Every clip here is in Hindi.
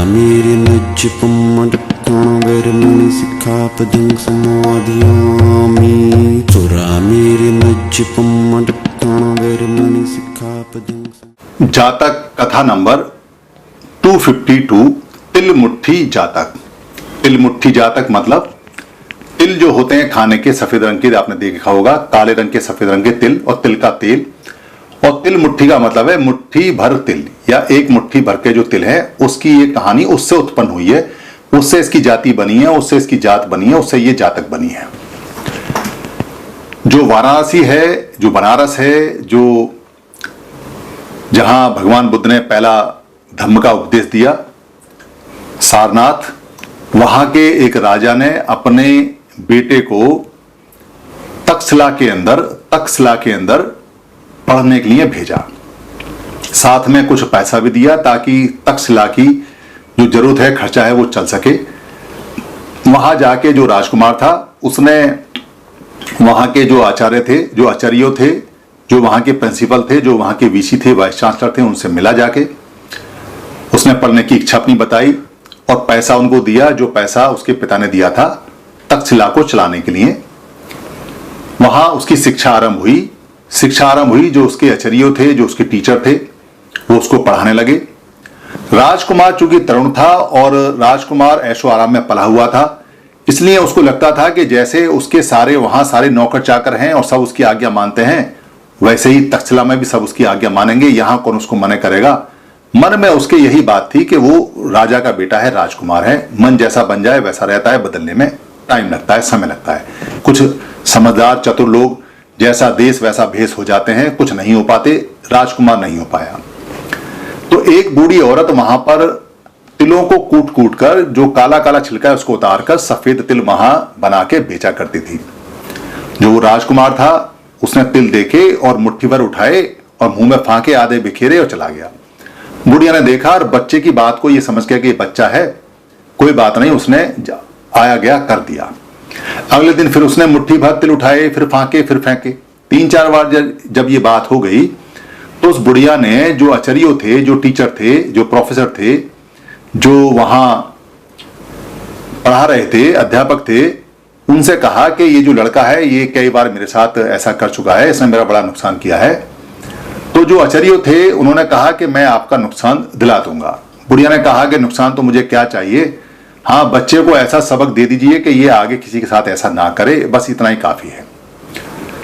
Turamiri Najipumadakkana Veramani Sikhapadang Samadhiyami Turamiri Najipumadakkana Veramani Sikhapadang जातक कथा नंबर 252 तिल मुट्ठी जातक। तिल मुट्ठी जातक मतलब तिल जो होते हैं खाने के सफेद रंग के, आपने देखा होगा काले रंग के सफेद रंग के तिल और तिल का तेल। और तिल मुट्ठी का मतलब है मुट्ठी भर तिल या एक मुट्ठी भर के जो तिल है उसकी ये कहानी उससे उत्पन्न हुई है, उससे इसकी जाति बनी है, उससे इसकी जात बनी है, उससे ये जातक बनी है। जो वाराणसी है, जो बनारस है, जो जहां भगवान बुद्ध ने पहला धम्म का उपदेश दिया, सारनाथ, वहां के एक राजा ने अपने बेटे को तक्षशिला के अंदर पढ़ने के लिए भेजा। साथ में कुछ पैसा भी दिया ताकि तक्षशिला की जो जरूरत है, खर्चा है, वो चल सके। वहां जाके जो राजकुमार था उसने वहां के जो आचार्य थे, जो आचार्यों थे, जो वहां के प्रिंसिपल थे, जो वहां के वीसी थे, वाइस चांसलर थे, उनसे मिला जाके। उसने पढ़ने की इच्छा अपनी बताई और पैसा उनको दिया, जो पैसा उसके पिता ने दिया था तक्षशिला को चलाने के लिए। वहां उसकी शिक्षा आरंभ हुई। जो उसके आचार्य थे, जो उसके टीचर थे, वो उसको पढ़ाने लगे। राजकुमार चूंकि तरुण था और राजकुमार ऐशो आराम में पला हुआ था, इसलिए उसको लगता था कि जैसे उसके वहां सारे नौकर चाकर हैं और सब उसकी आज्ञा मानते हैं, वैसे ही तक्षशिला में भी सब उसकी आज्ञा मानेंगे, यहां कौन उसको मना करेगा। मन में उसके यही बात थी कि वो राजा का बेटा है, राजकुमार है, मन जैसा बन जाए वैसा रहता है, बदलने में टाइम लगता है, समय लगता है। कुछ समझदार चतुर लोग जैसा देश वैसा भेष हो जाते हैं, कुछ नहीं हो पाते, राजकुमार नहीं हो पाया। तो एक बूढ़ी औरत वहां पर तिलों को कूट कूट कर, जो काला काला छिलका है उसको उतार कर सफेद तिल वहां बना के बेचा करती थी। जो वो राजकुमार था उसने तिल देखे और मुट्ठी भर उठाए और मुंह में फांके, आधे बिखेरे और चला गया। बुढ़िया ने देखा और बच्चे की बात को ये समझ गया कि ये बच्चा है, कोई बात नहीं, उसने आया गया कर दिया। अगले दिन फिर उसने मुट्ठी भर तिल उठाए, फिर फांके, फिर फेंके। 3-4 बार जब ये बात हो गई तो उस बुढ़िया ने, जो आचार्य थे, जो टीचर थे, जो प्रोफेसर थे, जो वहां पढ़ा रहे थे, अध्यापक थे, उनसे कहा कि ये जो लड़का है ये कई बार मेरे साथ ऐसा कर चुका है, इसने मेरा बड़ा नुकसान किया है। तो जो आचार्य थे उन्होंने कहा कि मैं आपका नुकसान दिला दूंगा। बुढ़िया ने कहा कि नुकसान तो मुझे क्या चाहिए, हाँ बच्चे को ऐसा सबक दे दीजिए कि ये आगे किसी के साथ ऐसा ना करे, बस इतना ही काफी है।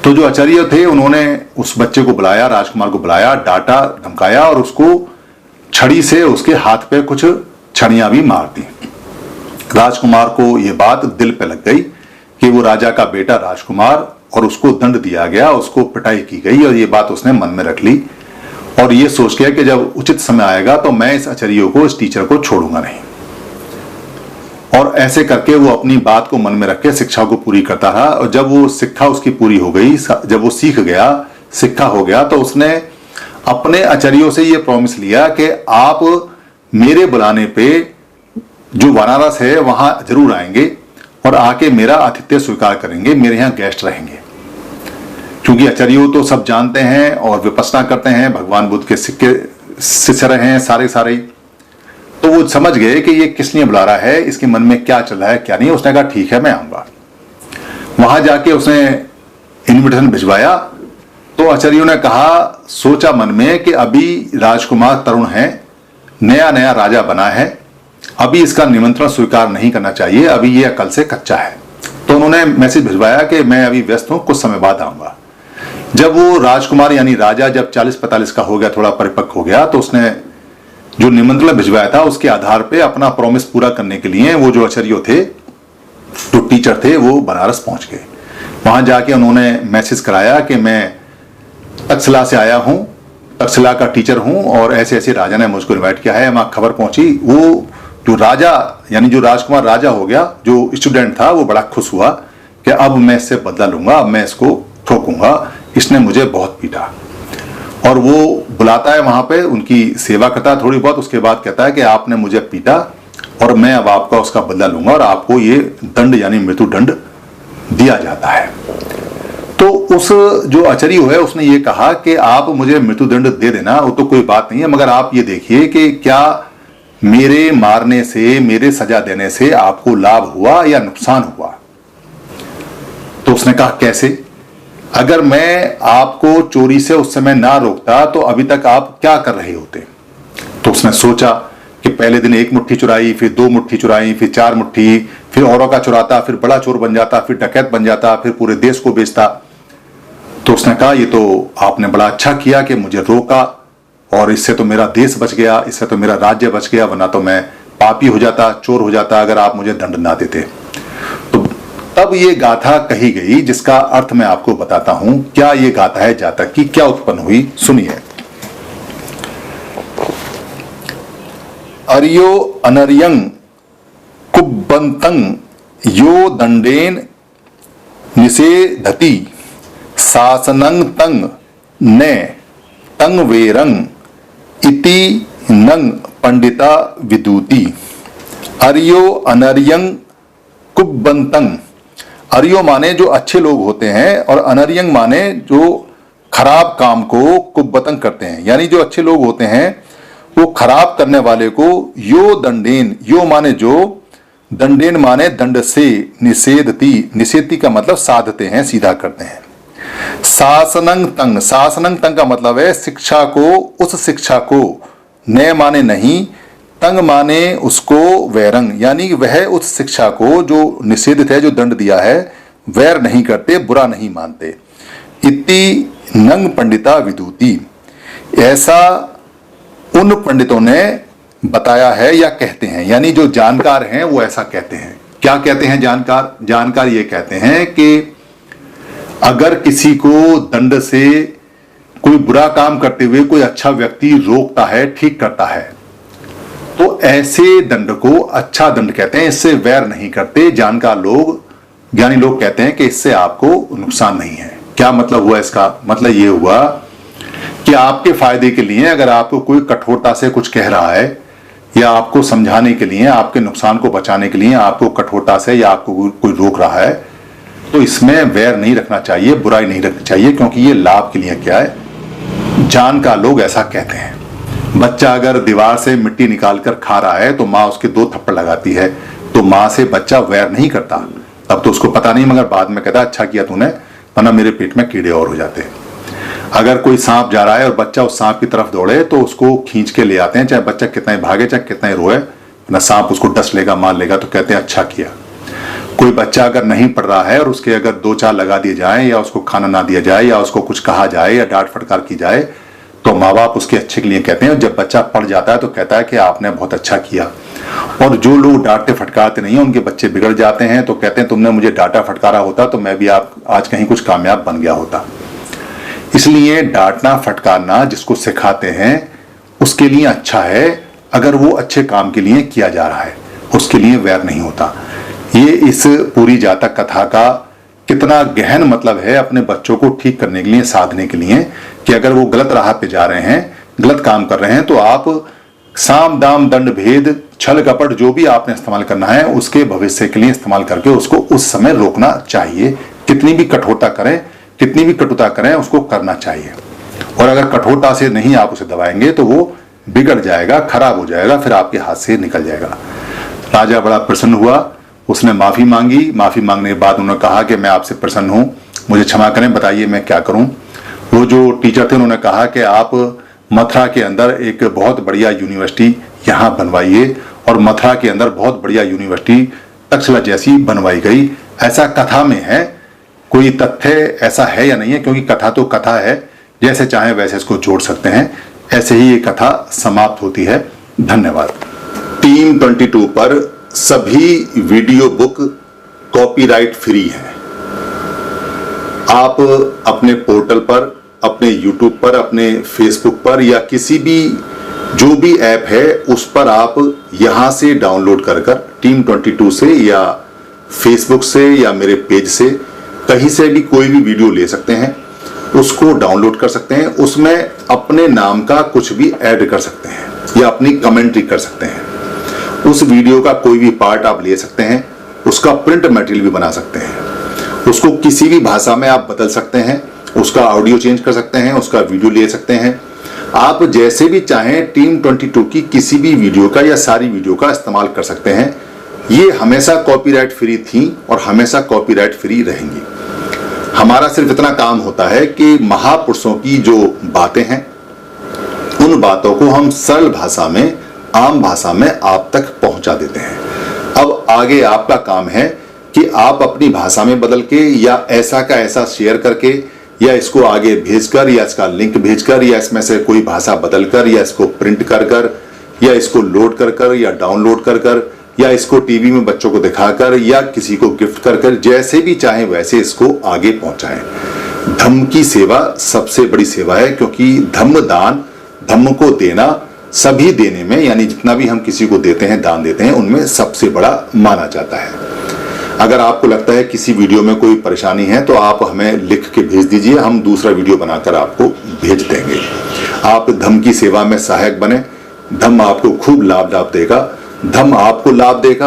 तो जो आचार्य थे उन्होंने उस बच्चे को बुलाया, राजकुमार को बुलाया, डांटा, धमकाया और उसको छड़ी से उसके हाथ पे कुछ छड़ियां भी मार दी। राजकुमार को ये बात दिल पे लग गई कि वो राजा का बेटा राजकुमार, और उसको दंड दिया गया, उसको पिटाई की गई, और ये बात उसने मन में रख ली और ये सोच लिया कि जब उचित समय आएगा तो मैं इस आचार्य को, इस टीचर को छोड़ूंगा नहीं। और ऐसे करके वो अपनी बात को मन में रख के शिक्षा को पूरी करता रहा। और जब वो शिक्षा उसकी पूरी हो गई, जब वो सीख गया, शिक्षा हो गया, तो उसने अपने आचार्यों से ये प्रॉमिस लिया कि आप मेरे बुलाने पे जो बनारस है वहां जरूर आएंगे और आके मेरा आतिथ्य स्वीकार करेंगे, मेरे यहाँ गेस्ट रहेंगे। क्योंकि आचार्य तो सब जानते हैं और विपස්සना करते हैं, भगवान बुद्ध के शिष्य रहे हैं सारे, तो वो समझ गए कि ये किस लिए बुला रहा है, इसके मन में क्या चल रहा है क्या नहीं। उसने कहा ठीक है मैं आऊंगा। वहां जाके उसने इन्विटेशन भिजवाया तो आचार्यों ने कहा, सोचा मन में कि अभी राजकुमार तरुण है, नया नया राजा बना है, अभी इसका निमंत्रण स्वीकार नहीं करना चाहिए, अभी ये अकल से कच्चा है। तो उन्होंने मैसेज भिजवाया कि मैं अभी व्यस्त हूं, कुछ समय बाद आऊंगा। जब वो राजकुमार यानी राजा जब 40-45 का हो गया, थोड़ा परिपक्व हो गया, तो उसने जो निमंत्रण भिजवाया था उसके आधार पे अपना प्रॉमिस पूरा करने के लिए वो जो आचार्य थे, जो टीचर थे, वो बनारस पहुंच गए। वहां जाके उन्होंने मैसेज कराया कि मैं तक्षशिला से आया हूं, तक्षशिला का टीचर हूं और ऐसे ऐसे राजा ने मुझको इन्वाइट किया है। वहां खबर पहुंची, वो जो राजा यानी जो राजकुमार राजा हो गया, जो स्टूडेंट था वो बड़ा खुश हुआ कि अब मैं इससे बदला लूंगा, अब मैं इसको ठोकूंगा, इसने मुझे बहुत पीटा। और वो बुलाता है वहां पे, उनकी सेवा करता है थोड़ी बहुत, उसके बाद कहता है कि आपने मुझे पीटा और मैं अब आपका उसका बदला लूंगा और आपको ये दंड यानी मृत्यु दंड दिया जाता है। तो उस जो आचार्य है उसने ये कहा कि आप मुझे मृत्यु दंड दे देना, वो तो कोई बात नहीं है, मगर आप ये देखिए कि क्या मेरे मारने से, मेरे सजा देने से आपको लाभ हुआ या नुकसान हुआ? तो उसने कहा कैसे? अगर मैं आपको चोरी से उस समय ना रोकता तो अभी तक आप क्या कर रहे होते? तो उसने सोचा कि पहले दिन 1 मुट्ठी चुराई, फिर 2 मुट्ठी चुराई, फिर 4 मुट्ठी, फिर औरों का चुराता, फिर बड़ा चोर बन जाता, फिर डकैत बन जाता, फिर पूरे देश को बेचता। तो उसने कहा ये तो आपने बड़ा अच्छा किया कि मुझे रोका, और इससे तो मेरा देश बच गया, इससे तो मेरा राज्य बच गया, वरना तो मैं पापी हो जाता, चोर हो जाता अगर आप मुझे दंड ना देते। तो तब ये गाथा कही गई जिसका अर्थ मैं आपको बताता हूं। क्या ये गाथा है जातक की, क्या उत्पन्न हुई, सुनिए। अर्यो अनर्यं कुब्बंतं यो दंडेन निषेधति शासनं तंग ने तंग वेरंग इति नंग पंडिता विदुति। अर्यो अनर्यं कुब्बंतं, अर्यो माने जो अच्छे लोग होते हैं, और अनर्यंग माने जो खराब काम को कुब्बतंग करते हैं, यानी जो अच्छे लोग होते हैं वो खराब करने वाले को यो दंडेन, यो माने जो, दंडेन माने दंड से, निषेधति, निषेधति का मतलब साधते हैं, सीधा करते हैं। शासनंग तंग, शासनंग तंग का मतलब है शिक्षा को, उस शिक्षा को, न माने नहीं, तंग माने उसको, वैरंग यानी वह उस शिक्षा को जो निषेधित है, जो दंड दिया है, वैर नहीं करते, बुरा नहीं मानते। इति नंग पंडिता विदुति, ऐसा उन पंडितों ने बताया है या कहते हैं, यानी जो जानकार हैं वो ऐसा कहते हैं। क्या कहते हैं जानकार? जानकार ये कहते हैं कि अगर किसी को दंड से, कोई बुरा काम करते हुए कोई अच्छा व्यक्ति रोकता है, ठीक करता है, तो ऐसे दंड को अच्छा दंड कहते हैं, इससे वैर नहीं करते। जानकार लोग, ज्ञानी लोग कहते हैं कि इससे आपको नुकसान नहीं है। क्या मतलब हुआ इसका? मतलब ये हुआ कि आपके फायदे के लिए अगर आपको कोई कठोरता से कुछ कह रहा है, या आपको समझाने के लिए, आपके नुकसान को बचाने के लिए आपको कठोरता से या आपको कोई रोक रहा है, तो इसमें वैर नहीं रखना चाहिए, बुराई नहीं रखनी चाहिए, क्योंकि ये लाभ के लिए क्या है, जानकार लोग ऐसा कहते हैं। बच्चा अगर दीवार से मिट्टी निकाल कर खा रहा है तो माँ उसके 2 थप्पड़ लगाती है, तो माँ से बच्चा वैर नहीं करता। तब तो उसको पता नहीं, मगर बाद में कहता अच्छा किया तूने, वरना मेरे पेट में कीड़े और हो जाते। अगर कोई सांप जा रहा है और बच्चा उस सांप की तरफ दौड़े तो उसको खींच के ले आते हैं, चाहे बच्चा कितना ही भागे, चाहे कितना ही रोए, ना सांप उसको डस लेगा, मार लेगा, तो कहते हैं अच्छा किया। कोई बच्चा अगर नहीं पढ़ रहा है और उसके अगर 2-4 लगा दिए जाए, या उसको खाना ना दिया जाए, या उसको कुछ कहा जाए, या डांट फटकार की जाए, तो माँ बाप उसके अच्छे के लिए कहते हैं। जब बच्चा पढ़ जाता है तो कहता है कि आपने बहुत अच्छा किया। और जो लोग डांटते फटकारते नहीं है, उनके बच्चे बिगड़ जाते हैं, तो कहते हैं तुमने मुझे डांटा फटकारा होता तो मैं भी आज कहीं कुछ कामयाब बन गया होता। इसलिए डांटना फटकारना जिसको सिखाते हैं उसके लिए अच्छा है, अगर वो अच्छे काम के लिए किया जा रहा है, उसके लिए वैर नहीं होता। ये इस पूरी जातक कथा का कितना गहन मतलब है अपने बच्चों को ठीक करने के लिए, साधने के लिए, कि अगर वो गलत राह पे जा रहे हैं, गलत काम कर रहे हैं, तो आप साम दाम दंड भेद छल कपट जो भी आपने इस्तेमाल करना है उसके भविष्य के लिए इस्तेमाल करके उसको उस समय रोकना चाहिए। कितनी भी कठोरता करें, कितनी भी कटुता करें, उसको करना चाहिए। और अगर कठोरता से नहीं आप उसे दबाएंगे तो वो बिगड़ जाएगा, खराब हो जाएगा, फिर आपके हाथ से निकल जाएगा। राजा बड़ा प्रसन्न हुआ, उसने माफी मांगी। माफी मांगने के बाद उन्होंने कहा कि मैं आपसे प्रसन्न हूं, मुझे क्षमा करें, बताइए मैं क्या करूं। वो जो टीचर थे उन्होंने कहा कि आप मथुरा के अंदर एक बहुत बढ़िया यूनिवर्सिटी यहाँ बनवाइए, और मथुरा के अंदर बहुत बढ़िया यूनिवर्सिटी तक्षशिला जैसी बनवाई गई। ऐसा कथा में है, कोई तथ्य ऐसा है या नहीं है, क्योंकि कथा तो कथा है, जैसे चाहे वैसे इसको जोड़ सकते हैं। ऐसे ही ये कथा समाप्त होती है। धन्यवाद। टीम 22 पर सभी वीडियो बुक कॉपीराइट फ्री है। आप अपने पोर्टल पर, अपने यूट्यूब पर, अपने फेसबुक पर, या किसी भी जो भी ऐप है उस पर आप यहां से डाउनलोड कर टीम 22 से या फेसबुक से या मेरे पेज से कहीं से भी कोई भी वीडियो ले सकते हैं, उसको डाउनलोड कर सकते हैं। उसमें अपने नाम का कुछ भी ऐड कर सकते हैं या अपनी कमेंट्री कर सकते हैं। उस वीडियो का कोई भी पार्ट आप ले सकते हैं, उसका प्रिंट मटेरियल भी बना सकते हैं, उसको किसी भी भाषा में आप बदल सकते हैं, उसका ऑडियो चेंज कर सकते हैं, उसका वीडियो ले सकते हैं। आप जैसे भी चाहें टीम 22 की किसी भी वीडियो का या सारी वीडियो का इस्तेमाल कर सकते हैं। ये हमेशा कॉपीराइट फ्री थी और हमेशा कॉपीराइट फ्री रहेंगी। हमारा सिर्फ इतना काम होता है कि महापुरुषों की जो बातें हैं उन बातों को हम सरल भाषा में, आम भाषा में आप तक पहुंचा देते हैं। अब आगे आपका काम है कि आप अपनी भाषा में बदल के या ऐसा का ऐसा शेयर करके या इसको आगे भेजकर या इसका लिंक भेजकर या इसमें से कोई भाषा बदलकर या इसको प्रिंट कर कर या इसको लोड कर कर या डाउनलोड कर कर या इसको टीवी में बच्चों को दिखाकर या किसी को गिफ्ट कर कर, जैसे भी चाहें वैसे इसको आगे पहुंचाएं। धम्म की सेवा सबसे बड़ी सेवा है, क्योंकि धम्म दान, धम्म को देना सभी देने में, यानी जितना भी हम किसी को देते हैं, दान देते हैं, उनमें सबसे बड़ा माना जाता है। अगर आपको लगता है किसी वीडियो में कोई परेशानी है तो आप हमें लिख के भेज दीजिए, हम दूसरा वीडियो बनाकर आपको भेज देंगे। आप धम्म की सेवा में सहायक बने, धम्म आपको खूब लाभ देगा, धम्म आपको लाभ देगा,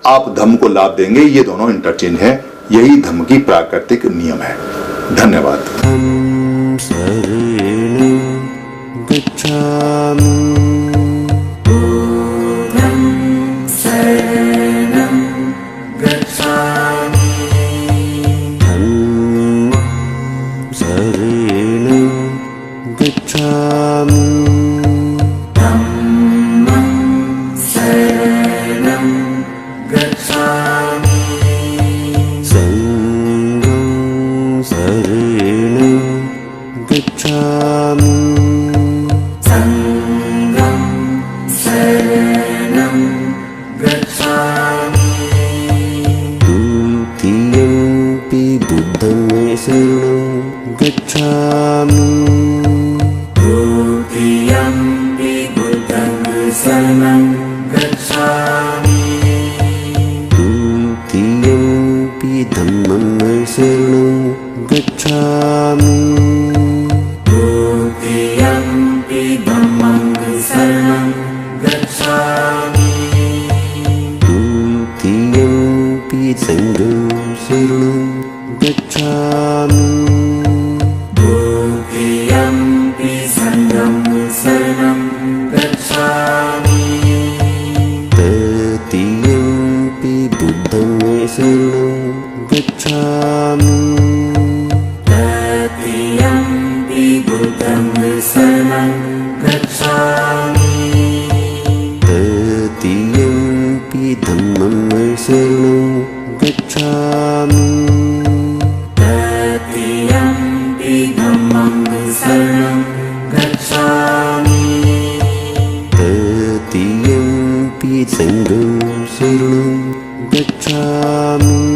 आप धम्म को लाभ देंगे, ये दोनों इंटरचेंज है। यही धम्म की प्राकृतिक नियम है। धन्यवाद। Sangam Saranam Gacchami.